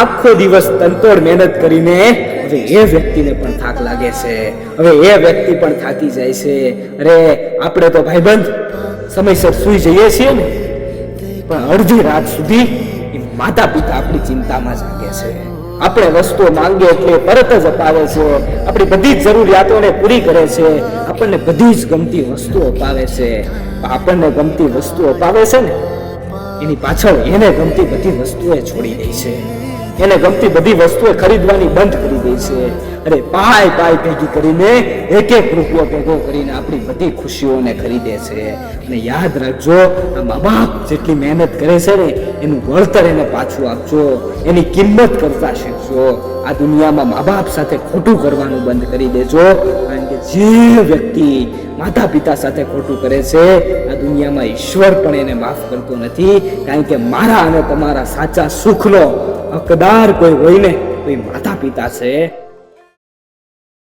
આખો દિવસ તનતોડ મહેનત કરીને હવે એ વ્યક્તિને પણ થાક લાગે છે, હવે એ વ્યક્તિ પણ થાકી જાય છે. અરે આપણે તો ભાઈબંધ સમયસર સૂઈ જઈએ છીએ ને, પણ અડધી રાત સુધી માતા પિતા આપણી ચિંતામાં જાગે છે. આપણે વસ્તુઓ માંગીએ એટલે તરત જ અપાવે છે, આપણી બધી જ જરૂરિયાતોને પૂરી કરે છે, આપણને બધી જ ગમતી વસ્તુઓ અપાવે છે. આપણને ગમતી વસ્તુઓ અપાવે છે ને એની પાછળ એને ગમતી બધી વસ્તુઓ છોડી દે છે, એને ગમતી બધી વસ્તુઓ ખરીદવાની બંધ કરી દે છે. અરે પાય ભેગી કરીને એક રૂપિયો ભેગો કરીને આપણી બધી ખુશીઓને ખરીદે છે. અને યાદ રાખજો, આ મા બાપ જેટલી મહેનત કરે છે ને એનું વળતર એને પાછું આપજો, એની કિંમત કરતા શીખજો. આ દુનિયામાં મા બાપ સાથે ખોટું કરવાનું બંધ કરી દેજો, કારણ કે જે વ્યક્તિ માતા પિતા સાથે ખોટું કરે છે આ દુનિયામાં ઈશ્વર પણ એને માફ કરતો નથી. કારણ કે મારા અને તમારા સાચા સુખનો હકદાર કોઈ હોય ને તો એ માતા પિતા છે.